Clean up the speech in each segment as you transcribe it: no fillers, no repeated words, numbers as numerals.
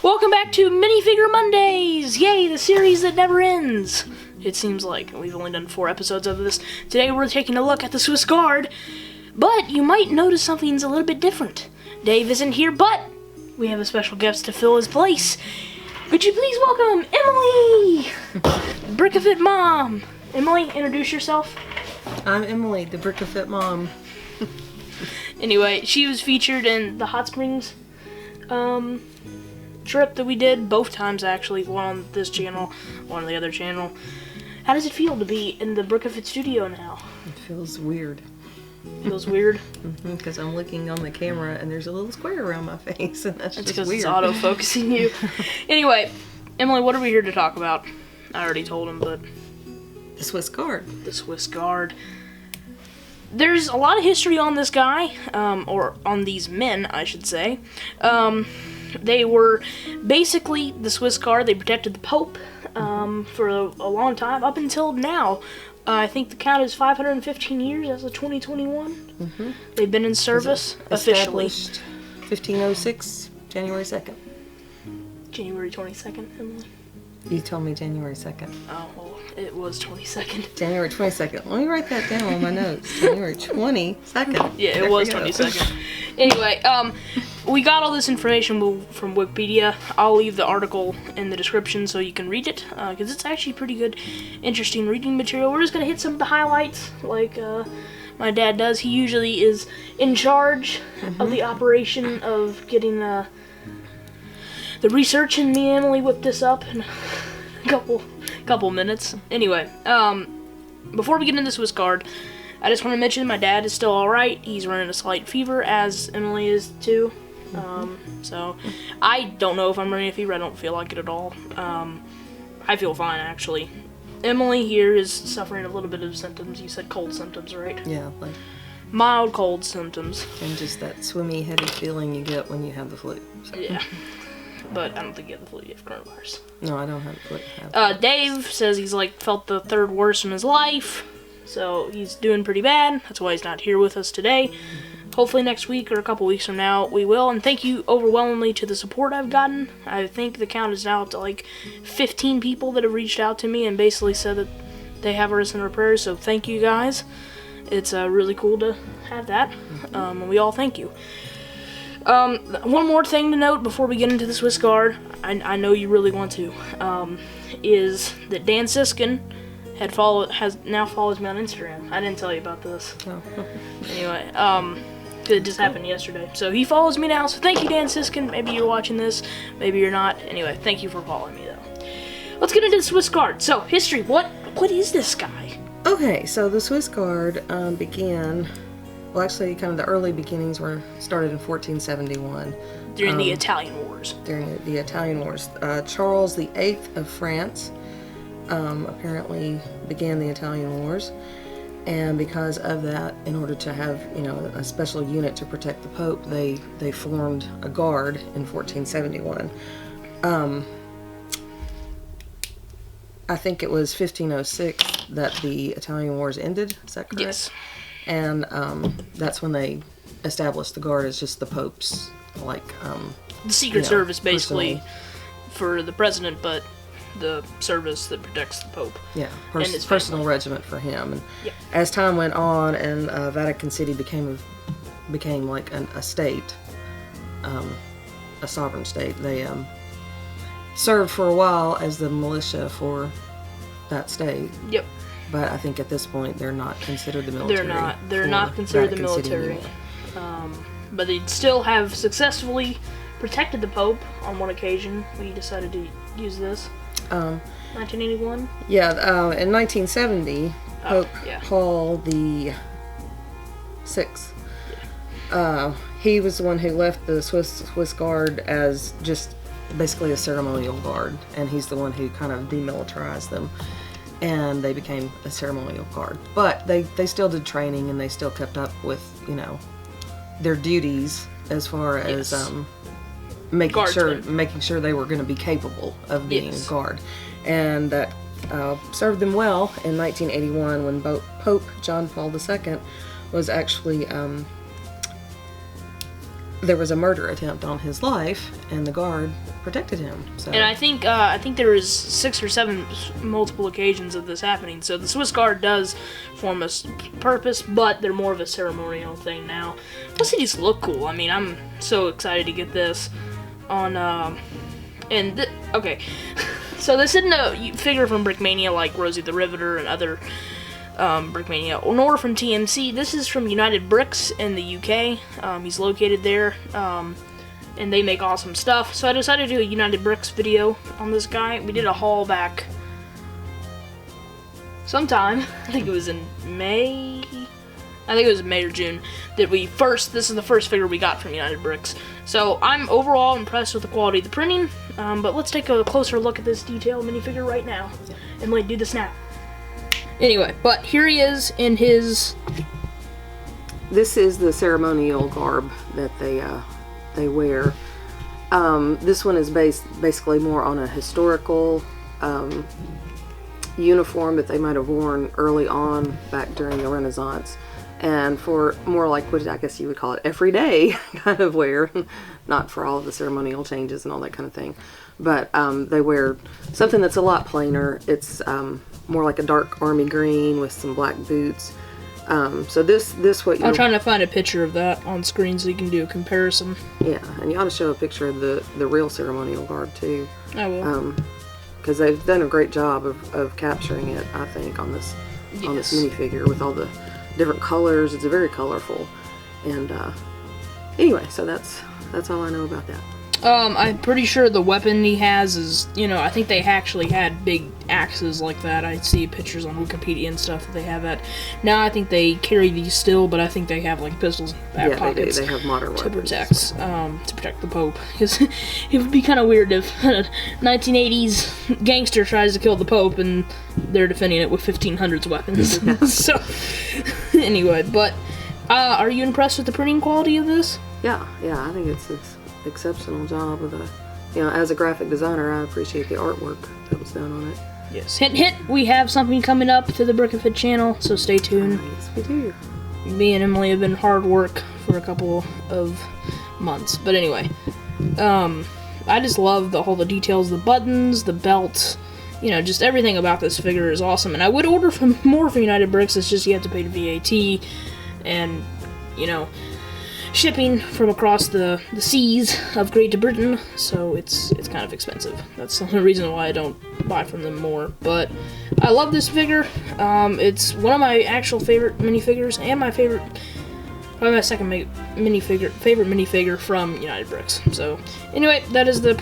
Welcome back to Minifigure Mondays! Yay, the series that never ends! It seems like we've only done 4 episodes of this. Today we're taking a look at the Swiss Guard, but you might notice something's a little bit different. Dave isn't here, but we have a special guest to fill his place. Could you please welcome Emily! Brickafit mom! Emily, introduce yourself. I'm Emily, the Brickafit mom. Anyway, she was featured in the Hot Springs trip that we did, both times actually, one on this channel, one on the other channel. How does it feel to be in the Brickafit studio now? It feels weird. Feels weird? Because I'm looking on the camera and there's a little square around my face, and that's just because weird. it's auto-focusing you. Anyway, Emily, what are we here to talk about? I already told him, but... The Swiss Guard. The Swiss Guard. There's a lot of history on this guy, or on these men, I should say. They were basically the Swiss Guard. They protected the Pope for a long time, up until now. I think the count is 515 years as of 2021. Mm-hmm. They've been in service officially. Established 1506, January 2nd. January 22nd, Emily? You told me January 2nd. Oh, well, it was 22nd. January 22nd. Let me write that down on my notes. January 22nd. Yeah, it was 22nd. Anyway, we got all this information from Wikipedia. I'll leave the article in the description so you can read it, because it's actually pretty good, interesting reading material. We're just going to hit some of the highlights, like my dad does. He usually is in charge of the operation of getting the research, and me and Emily whipped this up in a couple minutes. Anyway, before we get into the Swiss Guard, I just want to mention my dad is still alright. He's running a slight fever, as Emily is too. So I don't know if I'm running a fever. I don't feel like it at all. I feel fine, actually. Emily here is suffering a little bit of symptoms. You said cold symptoms, right? Yeah, like mild cold symptoms. and just that swimmy, heady feeling you get when you have the flu. So. Yeah. But I don't think you have the flu, you have coronavirus. No, I don't have the flu. Dave says he's felt the third worst in his life, so he's doing pretty bad. That's why he's not here with us today. Hopefully next week or a couple weeks from now we will. And thank you overwhelmingly to the support I've gotten. I think the count is now up to 15 people that have reached out to me and basically said that they have us in their prayers. So thank you guys. It's really cool to have that. And we all thank you. One more thing to note before we get into the Swiss Guard, I know you really want to, is that Dan Siskin now follows me on Instagram. I didn't tell you about this. Oh. Anyway, it just happened yesterday. So he follows me now, so thank you, Dan Siskin. Maybe you're watching this, maybe you're not. Anyway, thank you for following me, though. Let's get into the Swiss Guard. So, history, what is this guy? Okay, so the Swiss Guard began... Well, actually, kind of the early beginnings were started in 1471. During the Italian Wars. During the Italian Wars. Charles VIII of France apparently began the Italian Wars. And because of that, in order to have, a special unit to protect the Pope, they formed a guard in 1471. I think it was 1506 that the Italian Wars ended. Is that correct? Yes. And that's when they established the guard as just the Pope's, the Secret Service, basically, for the president, but the service that protects the Pope. Yeah, and his personal regiment for him. And yeah. As time went on and Vatican City became like a state, a sovereign state, they served for a while as the militia for that state. Yep. But I think at this point they're not considered the military. They're not considered the military. But they still have successfully protected the Pope on one occasion. We decided to use this. 1981? Yeah, in 1970, Pope Paul the Sixth. Yeah. He was the one who left the Swiss Guard as just basically a ceremonial guard, and he's the one who kind of demilitarized them. And they became a ceremonial guard. But they still did training, and they still kept up with, their duties as far as making sure they were going to be capable of being a guard. And that served them well in 1981 when Pope John Paul II was actually there was a murder attempt on his life, and the guard protected him. So. And I think there was 6 or 7 multiple occasions of this happening. So the Swiss Guard does form a purpose, but they're more of a ceremonial thing now. Plus, they just look cool. I mean, I'm so excited to get this on. Okay, so this isn't a figure from Brickmania like Rosie the Riveter and other Brickmania, nor from TMC. This is from United Bricks in the UK. He's located there. And they make awesome stuff. So I decided to do a United Bricks video on this guy. We did a haul back sometime. I think it was in May. I think it was May or June that this is the first figure we got from United Bricks. So I'm overall impressed with the quality of the printing. But let's take a closer look at this detail minifigure right now. And do the snap. Anyway, but here he is in his... This is the ceremonial garb that they wear. This one is basically more on a historical uniform that they might have worn early on back during the Renaissance, and for more like what I guess you would call it everyday kind of wear, not for all of the ceremonial changes and all that kind of thing. But they wear something that's a lot plainer. It's more like a dark army green with some black boots. So this what you're... I'm trying to find a picture of that on screen so you can do a comparison. Yeah, and you ought to show a picture of the real ceremonial garb too. I will. Because they've done a great job of capturing it, I think, on this minifigure with all the different colors. It's very colorful. And anyway, so that's all I know about that. I'm pretty sure the weapon he has is, I think they actually had big axes like that. I see pictures on Wikipedia and stuff that they have that. Now I think they carry these still, but I think they have like pistols in the back pockets. They have modern weapons to protect the Pope. Because it would be kind of weird if a 1980s gangster tries to kill the Pope and they're defending it with 1500s weapons. So anyway, but are you impressed with the printing quality of this? Yeah, I think it's exceptional job of as a graphic designer, I appreciate the artwork that was done on it. Yes. Hint, we have something coming up to the Brickafit channel, so stay tuned. Yes, we do. Me and Emily have been hard work for a couple of months, but anyway, I just love all the details, the buttons, the belts, just everything about this figure is awesome, and I would order more from United Bricks. It's just you have to pay the VAT, and shipping from across the seas of Great Britain, so it's kind of expensive. That's the only reason why I don't buy from them more. But I love this figure. It's one of my actual favorite minifigures, and probably my second favorite minifigure from United Bricks. So anyway, that is the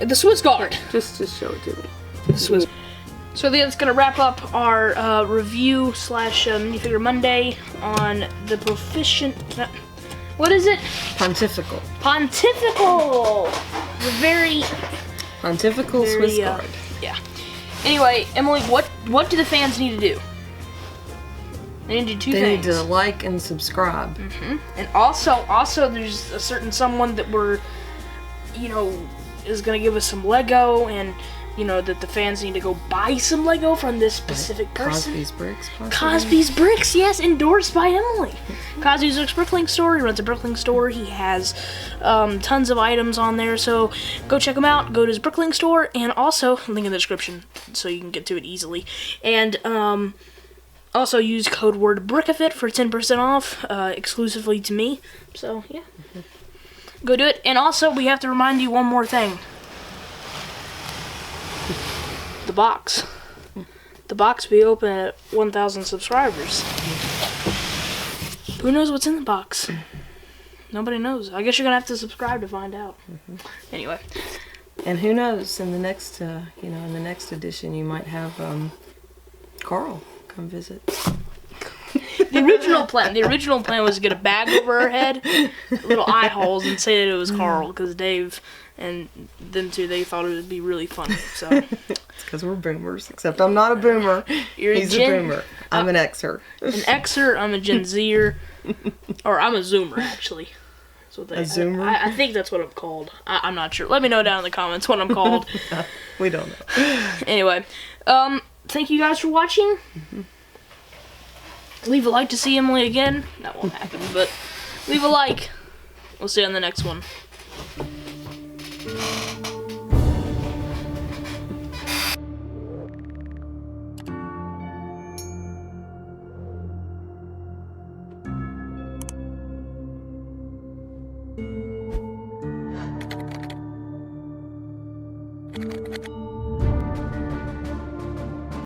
the Swiss Guard. Just show it to me. The Swiss. So that's going to wrap up our review / Minifigure Monday on the proficient... What is it? Pontifical. The very... Pontifical Swiss Guard. Yeah. Anyway, Emily, what do the fans need to do? They need to do two things. They need to like and subscribe. Mm-hmm. And also, there's a certain someone that is going to give us some Lego, and... that the fans need to go buy some Lego from this specific person. Cosby's Bricks, possibly? Cosby's Bricks, yes, endorsed by Emily. Cosby's Bricklink store. He runs a Bricklink store. He has tons of items on there, so go check him out. Go to his Bricklink store, and also, link in the description so you can get to it easily. And also use code word Brickafit for 10% off, exclusively to me. So, yeah. Go do it. And also, we have to remind you one more thing. The box. The box will be open at 1,000 subscribers. Who knows what's in the box? Nobody knows. I guess you're gonna have to subscribe to find out. Anyway. And who knows? In the next, in the next edition, you might have Carl come visit. The original plan was to get a bag over her head, little eye holes, and say that it was Carl, because Dave and them two, they thought it would be really funny. So it's because we're boomers, except I'm not a boomer. He's a boomer. I'm an Xer. An Xer, I'm a Gen Zer, or I'm a Zoomer, actually. That's what a Zoomer? I think that's what I'm called. I'm not sure. Let me know down in the comments what I'm called. We don't know. Anyway, thank you guys for watching. Leave a like to see Emily again. That won't happen, but... leave a like. We'll see you on the next one.